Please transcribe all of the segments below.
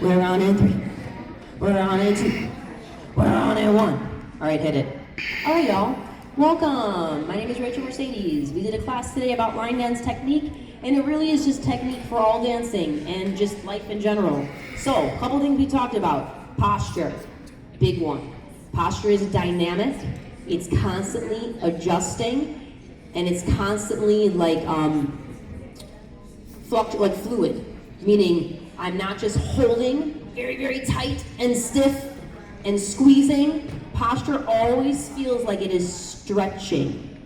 We're on in 3. We're on in 2. We're on in 1. All right, hit it. All right, y'all. Welcome. My name is Rachel Mercedes. We did a class today about line dance technique, and it really is just technique for all dancing and just life in general. So, a couple things we talked about. Posture, big one. Posture is dynamic. It's constantly adjusting, and it's constantly like fluid, meaning I'm not just holding very, very tight and stiff and squeezing. Posture always feels like it is stretching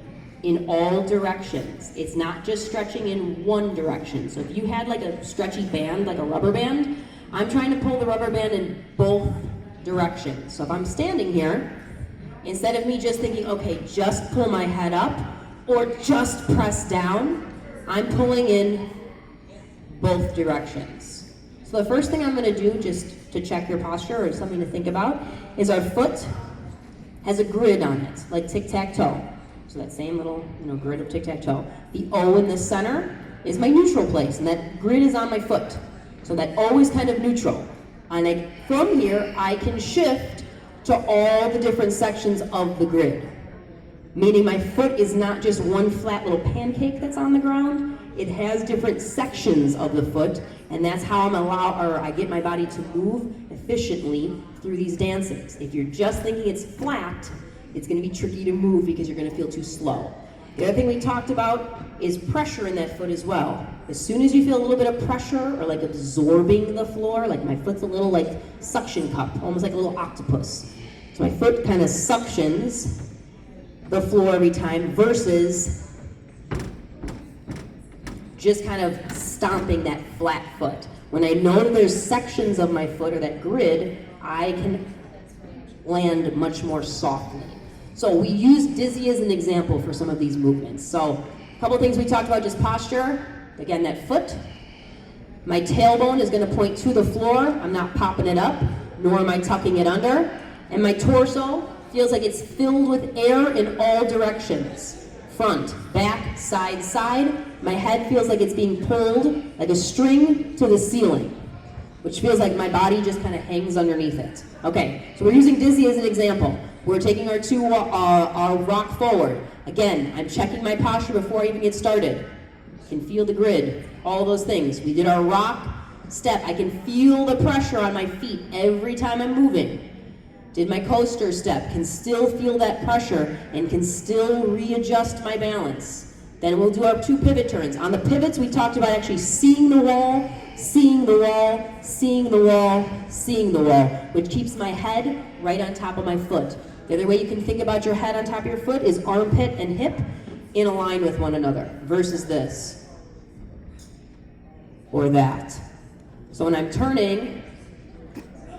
in all directions. It's not just stretching in one direction. So if you had like a stretchy band, like a rubber band, I'm trying to pull the rubber band in both directions. So if I'm standing here, instead of me just thinking, okay, just pull my head up or just press down, I'm pulling in both directions. So the first thing I'm going to do, just to check your posture or something to think about, is our foot has a grid on it, like tic-tac-toe. So that same little grid of tic-tac-toe. The O in the center is my neutral place, and that grid is on my foot. So that O is kind of neutral. And from here, I can shift to all the different sections of the grid. Meaning my foot is not just one flat little pancake that's on the ground. It has different sections of the foot, and that's how I get my body to move efficiently through these dances. If you're just thinking it's flat, it's going to be tricky to move because you're going to feel too slow. The other thing we talked about is pressure in that foot as well. As soon as you feel a little bit of pressure or like absorbing the floor, like my foot's a little like suction cup, almost like a little octopus. So my foot kind of suctions the floor every time versus just kind of stomping that flat foot. When I know that there's sections of my foot or that grid, I can land much more softly. So we use dizzy as an example for some of these movements. So a couple things we talked about, just posture. Again, that foot. My tailbone is going to point to the floor. I'm not popping it up, nor am I tucking it under. And my torso feels like it's filled with air in all directions. Front, back, side, side. My head feels like it's being pulled like a string to the ceiling, which feels like my body just kind of hangs underneath it. Okay, so we're using dizzy as an example. We're taking our rock forward. Again, I'm checking my posture before I even get started. I can feel the grid, all those things. We did our rock step. I can feel the pressure on my feet every time I'm moving. Did my coaster step, can still feel that pressure and can still readjust my balance. Then we'll do our 2 pivot turns. On the pivots, we talked about actually seeing the wall, seeing the wall, seeing the wall, seeing the wall, which keeps my head right on top of my foot. The other way you can think about your head on top of your foot is armpit and hip in a line with one another versus this or that. So when I'm turning,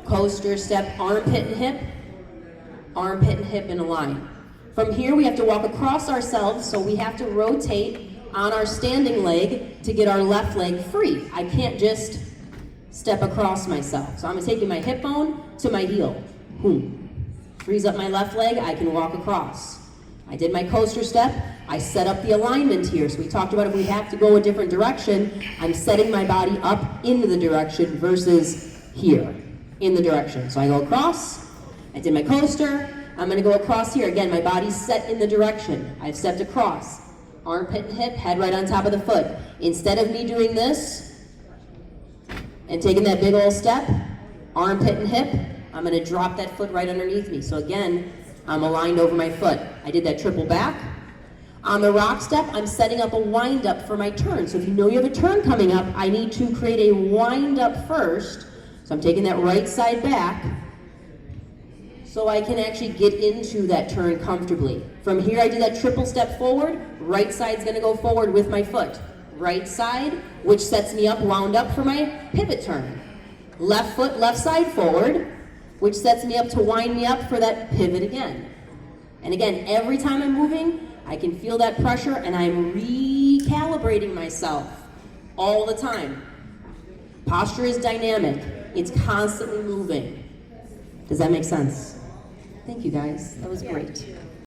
coaster step, armpit and hip in a line. From here, we have to walk across ourselves, so we have to rotate on our standing leg to get our left leg free. I can't just step across myself. So I'm taking my hip bone to my heel. Boom. Frees up my left leg, I can walk across. I did my coaster step, I set up the alignment here. So we talked about if we have to go a different direction, I'm setting my body up into the direction versus here, in the direction. So I go across, I did my coaster, I'm gonna go across here. Again, my body's set in the direction. I've stepped across. Armpit and hip, head right on top of the foot. Instead of me doing this and taking that big old step, armpit and hip, I'm gonna drop that foot right underneath me. So again, I'm aligned over my foot. I did that triple back. On the rock step, I'm setting up a wind up for my turn. So if you know you have a turn coming up, I need to create a wind up first. So I'm taking that right side back so I can actually get into that turn comfortably. From here, I do that triple step forward. Right side's gonna go forward with my foot. Right side, which sets me up, wound up for my pivot turn. Left foot, left side forward, which sets me up to wind me up for that pivot again. And again, every time I'm moving, I can feel that pressure and I'm recalibrating myself all the time. Posture is dynamic. It's constantly moving. Does that make sense? Thank you guys. That was great.